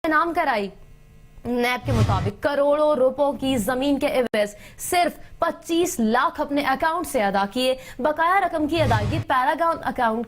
नाम कराई। नैब के मुताबिक करोड़ों रुपयों की जमीन के एवज सिर्फ 25 लाख अपने अकाउंट से अदा किए। बकाया रकम की अदायगी पैरागॉन अकाउंट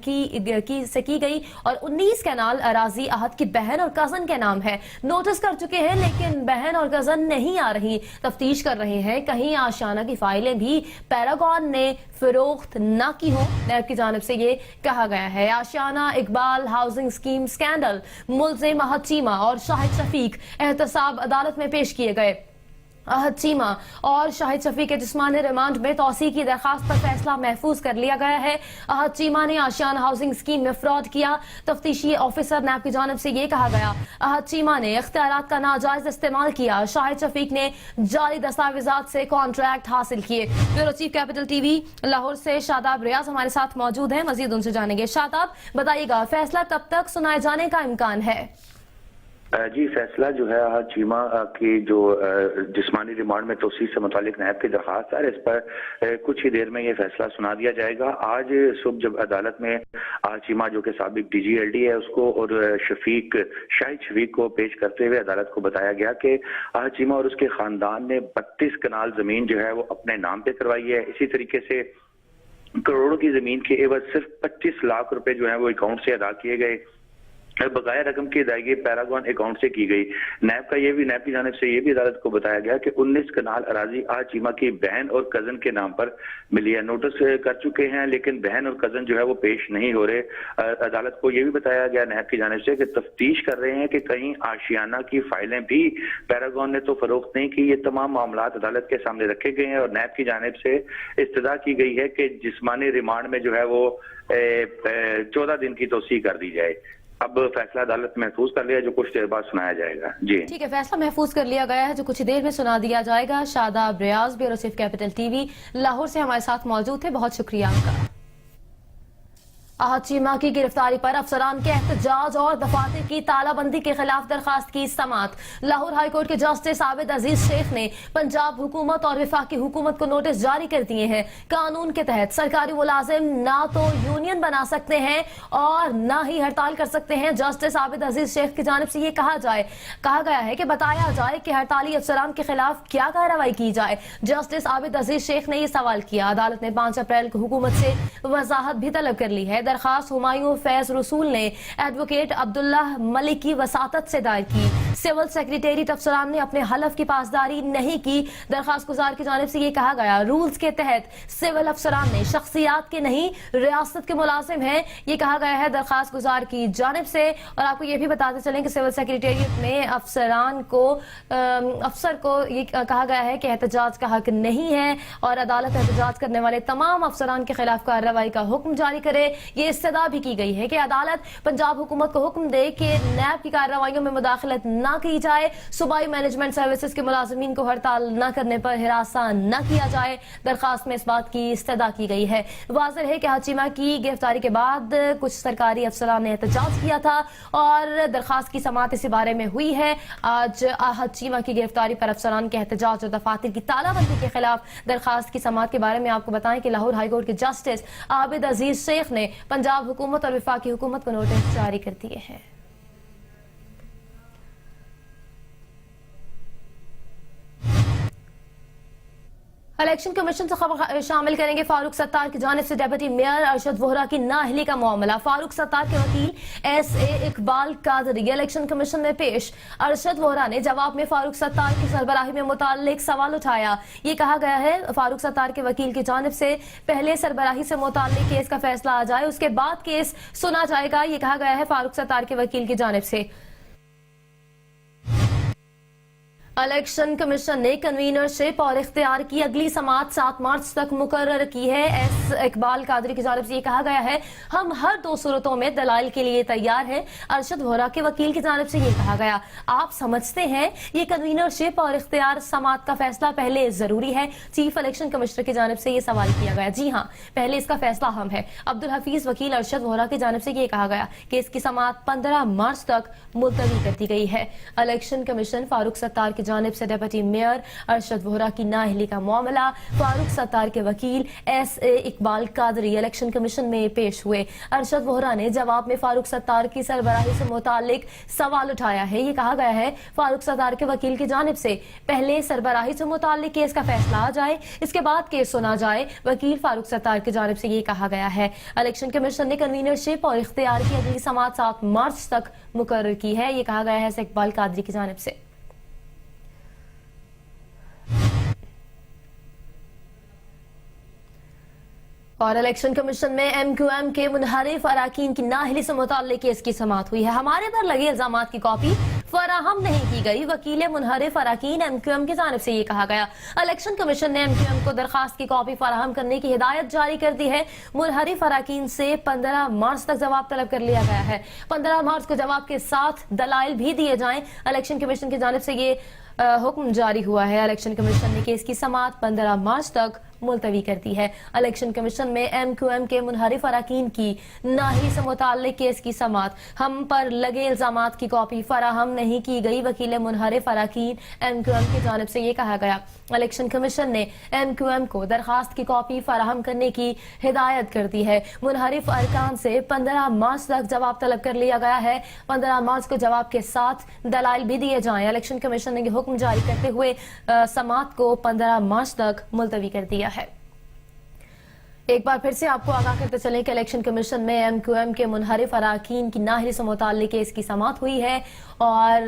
से की गई और 19 कैनाल अराजी आहत की बहन और कजन के नाम है। नोटिस कर चुके हैं लेकिन बहन और कजन नहीं आ रही। तफ्तीश कर रहे हैं कहीं आशियाना की फाइलें भी पैरागॉन ने फरोख्त न की हो। नैब की जानिब से ये कहा गया है। आशियाना इकबाल हाउसिंग स्कीम स्कैंडल मुल्जिम अहद चीमा और शाहिद शफीक एहतसाब अदालत में पेश किए गए। अहद चीमा और शाहिद शफीक के जिस्मानी रिमांड में तौसी की दरखास्त पर फैसला महफूज कर लिया गया है। अहद चीमा ने आशियाना हाउसिंग स्कीम में फ्रॉड किया। तफ्तीशी ऑफिसर नैब की जानिब से ये कहा गया। अहद चीमा ने इख्तियारात का नाजायज इस्तेमाल किया। शाहिद शफीक ने जाली दस्तावेजात से कॉन्ट्रैक्ट हासिल किए। Bureau chief Capital TV Lahore से शादाब रियाज हमारे साथ मौजूद हैं। मजीद उनसे जानेंगे। शादाब, बताइएगा फैसला कब तक सुनाए जाने का इम्कान है? जी, फैसला जो है अहद चीमा की जो जिस्मानी रिमांड में तोसी से मुतालिक नैब की दरखास्त है, इस पर कुछ ही देर में ये फैसला सुना दिया जाएगा। आज सुबह जब अदालत में अहद चीमा जो कि साबिक DGLD है उसको और शाहिद शफीक को पेश करते हुए अदालत को बताया गया कि अहद चीमा और उसके खानदान ने 32 कनाल जमीन जो है वो अपने नाम पे करवाई है। इसी तरीके से करोड़ों की जमीन के एवज सिर्फ 25 लाख रुपए जो है वो अकाउंट से अदा किए गए। बकाया रकम की अदायगी पैरागॉन अकाउंट से की गई। नैब की जानिब से ये भी अदालत को बताया गया कि 19 कनाल अराजी अहद चीमा की बहन और कजन के नाम पर मिली है। नोटिस कर चुके हैं लेकिन बहन और कजन जो है वो पेश नहीं हो रहे। अदालत को ये भी बताया गया नैब की जानिब से कि तफ्तीश कर रहे हैं कि कहीं आशियाना की फाइलें भी पैरागॉन ने तो फरोख्त नहीं की। ये तमाम मामला अदालत के सामने रखे गए हैं और नैब की जानिब से इस्तदा की गई है कि जिस्मानी रिमांड में जो है वो 14 दिन की तोसी कर दी जाए। अब फैसला अदालत महफूज कर लिया, जो कुछ देर बाद सुनाया जाएगा। जी ठीक है, फैसला महफूज कर लिया गया है जो कुछ देर में सुना दिया जाएगा। Shadab Riaz bureau chief Capital TV Lahore से हमारे साथ मौजूद थे, बहुत शुक्रिया आपका। अहद चीमा की गिरफ्तारी पर अफसरान के एहतजाज और दफातर की तालाबंदी के खिलाफ दरखास्त की समात। लाहौर हाईकोर्ट के जस्टिस आबिद अजीज शेख ने पंजाब हुकूमत और वफाकी हुकूमत को नोटिस जारी कर दिए हैं। कानून के तहत सरकारी मुलाजिम ना तो यूनियन बना सकते हैं और ना ही हड़ताल कर सकते हैं। जस्टिस आबिद अजीज शेख की जानिब से ये कहा गया है कि बताया जाए कि हड़ताली अफसरान के खिलाफ क्या कार्रवाई की जाए। जस्टिस आबिद अजीज शेख ने यह सवाल किया। अदालत ने 5 अप्रैल को हुकूमत से वजाहत भी तलब कर ली है। दरखास्त हुमायूं फैज रसूल ने एडवोकेट अब्दुल्ला मलिक की वसातत से दायर की। सिविल सेक्रेटेरिएट अफसरान ने अपने हलफ की पासदारी नहीं की। दरखास्त गुजार की जानिब से ये कहा गया रूल्स के तहत सिविल अफसरान ने शख्सियात के नहीं रियासत के मुलाजिम हैं, ये कहा गया है दरखास्त गुजार की जानिब से। और आपको ये भी बताते चलें कि सिविल सेक्रेटेरिएट में अफसर को ये कहा गया है कि एहतजाज का हक नहीं है और अदालत एहतजाज करने वाले तमाम अफसरान के खिलाफ कार्रवाई का हुक्म जारी करे। ये इस्तदा भी की गई है कि अदालत पंजाब हुकूमत को हुक्म दे कि नैब की कार्रवाइयों में मुदाखलत न की जाए। सूबाई मैनेजमेंट सर्विसेज के मुलाजिमीन को हड़ताल न करने पर हिरासा न किया जाए। दरखास्त में इस बात की इस्तदा की गई है। वाज़ेह है कि अहद चीमा की गिरफ्तारी के बाद कुछ सरकारी अफसरान ने एहतजाज किया था और दरखास्त की समाअत इसी बारे में हुई है। आज अहद चीमा की गिरफ्तारी पर अफसरान के एहतजाज और दफातर की तालाबंदी के खिलाफ दरखास्त की समाअत के बारे में आपको बताएं कि लाहौर हाईकोर्ट के जस्टिस आबिद अजीज शेख ने पंजाब हुकूमत और वफाकी हुकूमत को नोटिस जारी कर दिए हैं। इलेक्शन कमीशन से खबर शामिल करेंगे। फारूक सत्तार की जानिब से डेप्यूटी मेयर अरशद वोहरा की नाअहली का मामला। फारूक सत्तार के वकील SA Iqbal Qadri election commission में पेश। अरशद वोहरा ने जवाब में फारूक सत्तार की सरबराही में मुताल्लिक सवाल उठाया। ये कहा गया है फारूक सत्तार के वकील की जानिब से पहले सरबराही से मुताल्लिक केस का फैसला आ जाए, उसके बाद केस सुना जाएगा। ये कहा गया है फारूक सत्तार के वकील की जानिब से। इलेक्शन कमीशन ने कन्वीनरशिप और इख्तियार की अगली समाअत 7 मार्च तक मुकर्रर की है। S इकबाल कादरी की जानिब से ये कहा गया है हम हर 2 सूरतों में दलाइल के लिए तैयार हैं। अरशद वोहरा के वकील की जानिब से ये कहा गया आप समझते हैं ये कन्वीनरशिप और इख्तियार समाअत का फैसला पहले जरूरी है। चीफ इलेक्शन कमिश्नर की जानिब से ये सवाल किया गया। जी हाँ, पहले इसका फैसला हम है। अब्दुल हफीज वकील अरशद वोहरा की जानिब से ये कहा गया कि इसकी समाअत 15 मार्च तक मुलतवी कर दी गई है। इलेक्शन कमीशन फारूक सत्तार की की जानिब से डिप्टी मेयर अरशद वोहरा की नाअहली का मामला फारूक सत्तार के वकील SA Iqbal Qadri election commission में पेश हुए। अरशद वोहरा ने जवाब में फारूक सत्तार की सरबराही से मुतालिक सवाल उठाया है। ये कहा गया है फारूक सत्तार के वकील की जानिब से पहले सरबराही से मुतालिक केस का फैसला आ जाए, इसके बाद केस सुना जाए। वकील फारूक सत्तार की जानिब से ये कहा गया है। इलेक्शन कमीशन ने कन्वीनरशिप और इख्तियार की अगली समाअत 7 मार्च तक मुकर्रर की है। ये कहा गया है इकबाल कादरी की जानिब से। और इलेक्शन कमीशन में MQM के मुनहरिफ अराकीन की नाअहली से मुताल्लिक केस की समाअत हुई है। हमारे पर लगे इल्जामात की कॉपी फराहम नहीं की गई। वकील मुनहरिफ अराकीन MQM की जानिब से ये कहा गया। इलेक्शन कमीशन ने MQM को दरखास्त की कॉपी फराहम करने की हिदायत जारी कर दी है। मुनहरिफ अराकीन से 15 मार्च तक जवाब तलब कर लिया गया है। 15 मार्च को जवाब के साथ दलाइल भी दिए जाएं। इलेक्शन कमीशन की जानिब से ये हुक्म जारी हुआ है। इलेक्शन कमीशन ने केस की समाअत 15 मार्च तक मुलतवी कर दी है। इलेक्शन कमीशन में MQM के मुनहरिफ अराकीन की नाअहली से मुताल्लिक केस की समाअत हम पर लगे इल्जामात की कॉपी फराहम नहीं की गई। वकील मुनहरिफ अराकीन MQM की जानिब से ये कहा गया। इलेक्शन कमीशन ने MQM को दरखास्त की कॉपी फराहम करने की हिदायत कर दी है। मुनहरिफ अरकान से 15 मार्च तक जवाब तलब कर लिया गया है। 15 मार्च को जवाब के साथ दलाइल भी दिए जाएं। इलेक्शन कमीशन ने हुक्म जारी करते हुए समाअत को 15 मार्च तक मुलतवी कर दिया है। एक बार फिर से आपको आगाह करते चलें कि इलेक्शन कमीशन में MQM के मुनहरिफ अराकीन की नाअहली से मुताल्लिक केस की समाअत हुई है और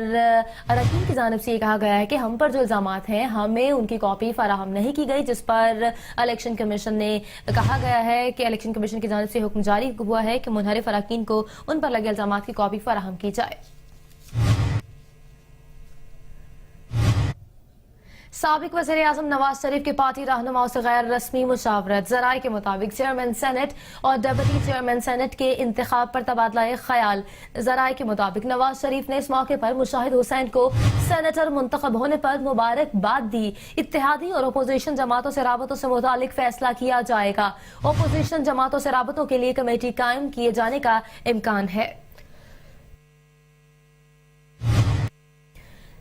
अराकीन की जानिब से ये कहा गया है कि हम पर जो इल्जामात हैं हमें उनकी कॉपी फराहम नहीं की गई, जिस पर इलेक्शन कमीशन ने कहा गया है कि इलेक्शन कमीशन की जानिब से हुक्म जारी हुआ है कि मुनहरिफ अराकीन को उन पर लगे इल्जामात की कॉपी फराहम की जाए। साबिक वज़ीर आज़म नवाज शरीफ के पार्टी रहनुमाओं से गैर रस्मी मुशावरत। ज़राए के मुताबिक चेयरमैन सेनेट और डिप्टी चेयरमैन सेनेट के इंतखाब पर तबादला ख्याल। ज़राए के मुताबिक नवाज शरीफ ने इस मौके पर मुशाहिद हुसैन को सेनेटर मुंतखब होने पर मुबारकबाद दी। इत्तेहादी और अपोजिशन जमातों से राबतों से मुतालिक फैसला किया जाएगा। अपोजिशन जमातों से राबतों के लिए कमेटी कायम किए जाने का इम्कान है।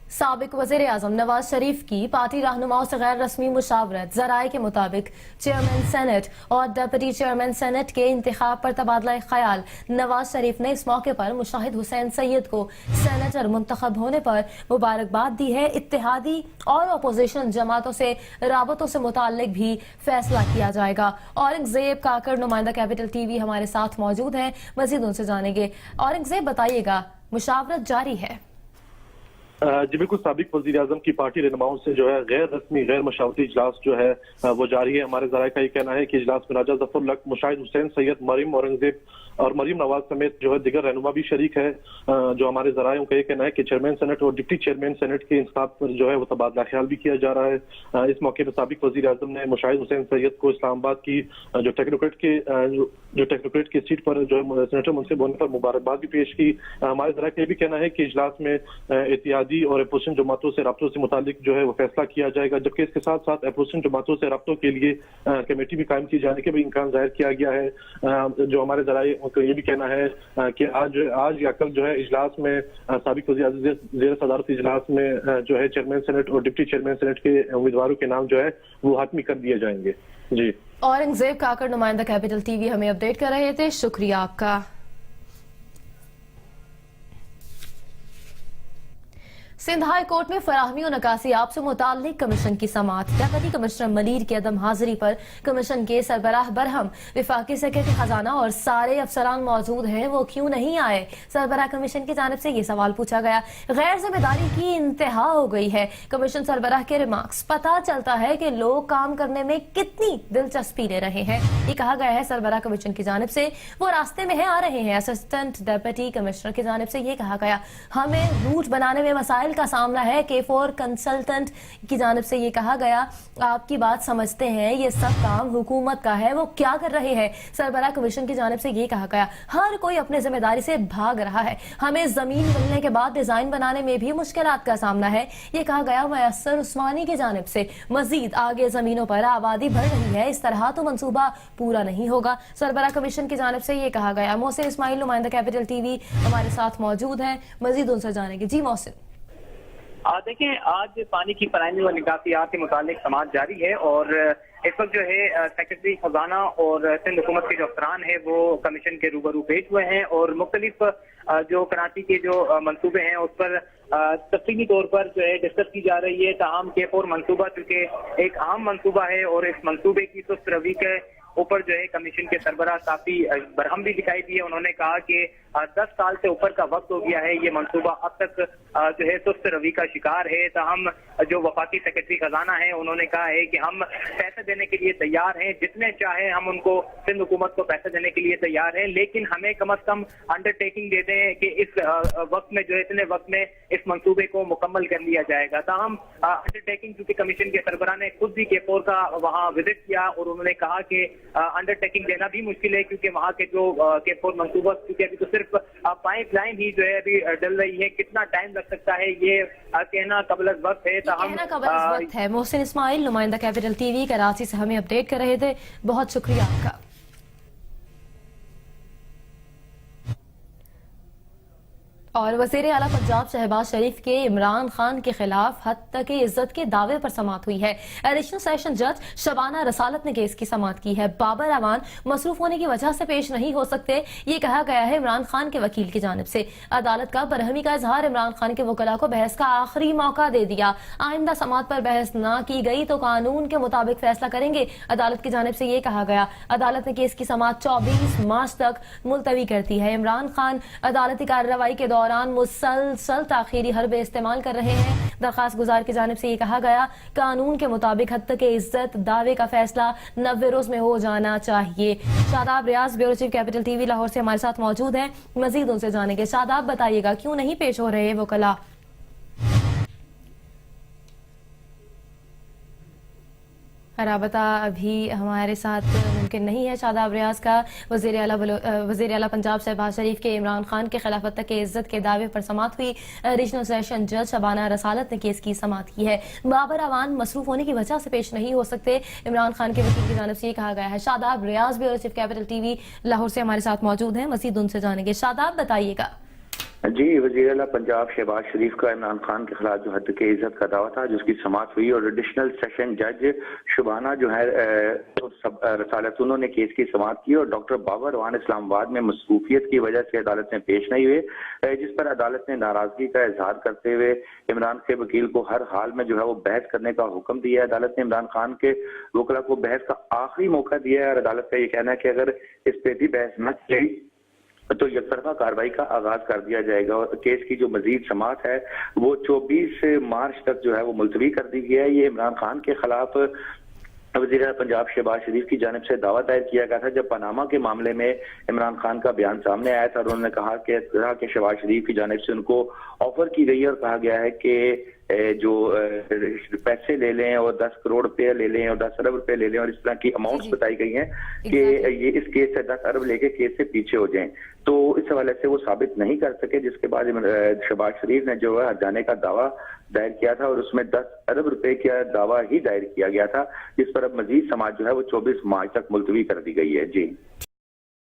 साबिक वज़ीर आज़म नवाज शरीफ की पार्टी रहनुमाओं से गैर रस्मी मुशावरत। ज़राए के मुताबिक चेयरमैन सेनेट और डिप्टी चेयरमैन सेनेट के इंतखाब पर तबादला ख्याल। नवाज शरीफ ने इस मौके पर मुशाहिद हुसैन सैयद को सेनेटर मुंतखब होने पर मुबारकबाद दी है। इत्तेहादी और अपोजिशन जमातों से राबतों से मुताल्लिक भी फैसला किया जाएगा। औरंगजेब काकड़ नुमाइंदा कैपिटल TV हमारे साथ मौजूद हैं, मजीद उनसे जानेंगे। औरंगजेब बताइएगा, मुशावरत जारी है? जी बिल्कुल, साबिक वज़ीर आज़म की पार्टी रहनुमाओं से जो है गैर रस्मी गैर मशावरती इजलास जो है वो जारी है। हमारे ज़राए का ये कहना है कि इजलास में राजा ज़फ़रुल हक, मुशाहिद हुसैन सैयद, मरीम औरंगजेब और मरीम नवाज समेत जो है दिगर रहनुमा भी शरीक है। जो हमारे ज़राए का ये कहना है कि चेयरमैन सेनेट और डिप्टी चेयरमैन सेनेट के इंतखाब पर जो है वो तबादला ख्याल भी किया जा रहा है। इस मौके पर साबिक वज़ीर आज़म ने मुशाहिद हुसैन सैयद को इस्लामाबाद की जो टेक्नोक्रेट की सीट पर जो है सेनेटर मुंतखब होने पर मुबारकबाद भी पेश की। हमारे ज़राए का ये भी कहना है कि इजलास में एहतियाती और अपोजिशन जमातों से राब्तों से मुतालिक जो है वो फैसला किया जाएगा, जबकि इसके साथ साथ अपोजिशन जमातों से राब्तों के लिए कमेटी भी कायम की जाने के भी इम्कान जाहिर किया गया है। जो हमारे ज़राए का ये भी कहना है कि आज या कल जो है इजलास में साबिक वज़ीर आज़म ज़ेर सदारत इजलास में जो है चेयरमैन सेनेट और डिप्टी चेयरमैन सेनेट के उम्मीदवारों के नाम जो है वो हातमी कर दिए जाएंगे। जी, औरंगजेब काकड़ नुमाइंदा कैपिटल TV हमें अपडेट कर रहे थे, शुक्रिया आपका। सिंध हाई कोर्ट में फराहमी और नकासियाब से मुताल्लिक कमीशन की समाअत। डिप्टी कमिश्नर मलीर की अदम हाजिरी पर कमीशन के सरबराह बरहम, विफाकी सेक्रेटरी खजाना और सारे अफसरान मौजूद हैं, वो क्यों नहीं आए? सरबराह कमीशन की जानिब से ये सवाल पूछा गया। गैर जिम्मेदारी की इंतहा हो गई है। कमीशन सरबराह के रिमार्क्स, पता चलता है कि लोग काम करने में कितनी दिलचस्पी ले रहे हैं। ये कहा गया है सरबराह कमीशन की जानिब से, वो रास्ते में है, आ रहे हैं। असिस्टेंट डिप्टी कमिश्नर की जानिब से ये कहा गया, हमें रूट बनाने में मसाइल का सामना है। K4 कंसल्टेंट की जानिब से ये कहा गया, आपकी बात समझते हैं, ये सब काम हुकूमत का है, वो क्या कर रहे हैं? सरबराह कमीशन की जानिब से ये कहा गया, हर कोई अपने जिम्मेदारी से भाग रहा है। हमें जमीन मिलने के बाद डिजाइन बनाने में भी मुश्किलात का सामना है। ये कहा गया मुयस्सर उस्मानी की जानिब से। मजीद आगे जमीनों पर आबादी बढ़ रही है, इस तरह तो मंसूबा पूरा नहीं होगा। सरबराह कमीशन की जानिब से ये कहा गया। मोहसिन इस्माइल नुमाइंदा कैपिटल TV हमारे साथ मौजूद है, मजीद उनसे जानेंगे। जी मोहसिन। देखें, आज पानी की फराहमी व निकासियात के मुतालिक समाअत जारी है और इस वक्त जो है सेक्रेटरी खजाना और सिंध हुकूमत के जो अफसरान है वो कमीशन के रूबरू पेश हुए हैं और मुख्तलिफ जो कराची के जो मंसूबे हैं उस पर तफसीली तौर पर जो है डिस्कस की जा रही है। ताहम K4 मंसूबा चूंकि एक अहम मंसूबा है और इस मंसूबे की सुस्त रवि के ऊपर जो है कमीशन के सरबराह काफी बरहम भी दिखाई दी है। उन्होंने कहा कि 10 साल से ऊपर का वक्त हो गया है, ये मंसूबा अब तक जो है सुस्त रवि का शिकार है। ताहम जो वफाकी सेक्रेटरी खजाना है उन्होंने कहा है कि हम पैसे देने के लिए तैयार हैं, जितने चाहे हम उनको सिंध हुकूमत को पैसे देने के लिए तैयार हैं, लेकिन हमें कम अज कम अंडरटेकिंग दे दें कि इस वक्त में जो है इतने वक्त में इस मंसूबे को मुकम्मल कर लिया जाएगा। ताहम अंडरटेकिंग चूंकि कमीशन के सरबराह ने खुद भी K4 का वहाँ विजिट किया और उन्होंने कहा कि अंडरटेकिंग देना भी मुश्किल है क्योंकि वहाँ के जो K4 मंसूबा क्योंकि अभी तो सिर्फ पाइपलाइन ही जो है अभी डल रही है, कितना टाइम लग सकता है ये कहना कबल वक्त है। वक्त है। मोहसिन इस्माइल, नुमाइंदा कैपिटल टीवी कराची से हमें अपडेट कर रहे थे, बहुत शुक्रिया आपका। और वज़ीर आला पंजाब शहबाज शरीफ के इमरान खान के खिलाफ हद तक इज्जत के दावे पर समाअत हुई है। एडिशनल सेशन जज शबाना रसालत ने केस की समाअत की है। बाबर अवान मसरूफ होने की वजह से पेश नहीं हो सकते, ये कहा गया है इमरान खान के वकील की जानिब से। अदालत का बरहमी का इजहार इमरान खान के वकला को बहस का आखिरी मौका दे दिया। आइंदा समाअत पर बहस न की गई तो कानून के मुताबिक फैसला करेंगे, अदालत की जानिब से ये कहा गया। अदालत ने केस की समाअत 24 मार्च तक मुलतवी कर दी है। इमरान खान अदालती कार्रवाई के दौरान मुसलसल ताखीरी हरबे इस्तेमाल कर रहे हैं। दरखास्त गुजार की जानिब से ये कहा गया कानून के मुताबिक हद तक इज्जत दावे का फैसला 90 रोज में हो जाना चाहिए। Shadab Riaz, bureau chief Capital TV Lahore से हमारे साथ मौजूद हैं, मजीद उनसे जानेंगे। शादाब, बताइएगा क्यों नहीं पेश हो रहे वकला? राबता अभी हमारे साथ मुमकिन नहीं है शादाब रियाज का। वज़ीर आला पंजाब शहबाज शरीफ के इमरान खान के खिलाफ तक इज्जत के दावे पर समाअत हुई। रीजनल सेशन जज शबाना रसालत ने केस की समाअत की है। बाबर अवान मसरूफ होने की वजह से पेश नहीं हो सकते, इमरान खान के वकील की जानिब से ये कहा गया है। Shadab Riaz, bureau chief Capital TV Lahore से हमारे साथ मौजूद हैं, मजीद उनसे जानेंगे। शादाब, बताइएगा। जी, वज़ीर आला पंजाब शहबाज शरीफ का इमरान खान के खिलाफ जो हद के इज्जत का दावा था जिसकी समाअत हुई और एडिशनल सेशन जज शुबाना जो है रसालत उन्होंने केस की समाअत की और डॉक्टर बाबर अवान इस्लामाबाद में मसरूफियत की वजह से अदालत में पेश नहीं हुए, जिस पर अदालत ने नाराजगी का इजहार करते हुए इमरान के वकील को हर हाल में जो है वो बहस करने का हुक्म दिया है। अदालत ने इमरान खान के वकला को बहस का आखिरी मौका दिया है और अदालत का ये कहना है कि अगर इस पे भी बहस न चली तो यकतरफा कार्रवाई का आगाज कर दिया जाएगा और केस की जो मजीद समाअत है वो 24 मार्च तक जो है वो मुलतवी कर दी गई है। ये इमरान खान के खिलाफ वज़ीर पंजाब शहबाज शरीफ की जानिब से दावा दायर किया गया था जब पनामा के मामले में इमरान खान का बयान सामने आया था और उन्होंने कहा कि शहबाज शरीफ की जानिब से उनको ऑफर की गई है और कहा गया है कि जो पैसे ले लें और 10 करोड़ रुपए ले लें और 10 अरब रुपए ले लें और इस तरह की अमाउंट्स बताई गई हैं कि ये इस केस से 10 अरब लेके केस से पीछे हो जाएं, तो इस हवाले से वो साबित नहीं कर सके, जिसके बाद शहबाज शरीफ ने जो है हट जाने का दावा दायर किया था और उसमें 10 अरब रुपए का दावा ही दायर किया गया था, जिस पर अब मजीद समाअत जो है वो 24 मार्च तक मुलतवी कर दी गई है। जी।